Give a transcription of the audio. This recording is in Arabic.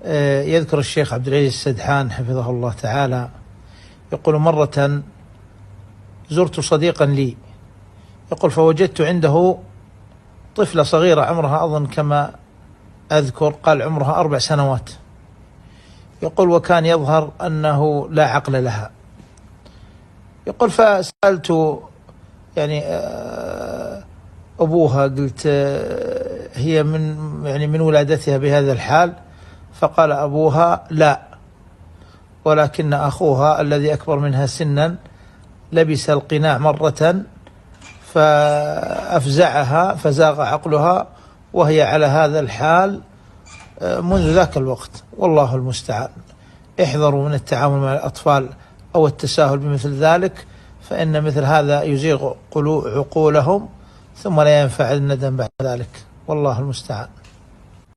يذكر الشيخ عبد العزيز السدحان حفظه الله تعالى يقول: مرة زرت صديقا لي، يقول: فوجدت عنده طفلة صغيرة عمرها أظن كما أذكر قال عمرها 4 سنوات، يقول: وكان يظهر أنه لا عقل لها. يقول: فسألت يعني أبوها، قلت: هي من ولادتها بهذا الحال؟ فقال أبوها: لا، ولكن أخوها الذي أكبر منها سنا لبس القناع مرة فأفزعها فزاغ عقلها، وهي على هذا الحال منذ ذاك الوقت، والله المستعان. احذروا من التعامل مع الأطفال أو التساهل بمثل ذلك، فإن مثل هذا يزيغ عقولهم ثم لا ينفع الندم بعد ذلك، والله المستعان.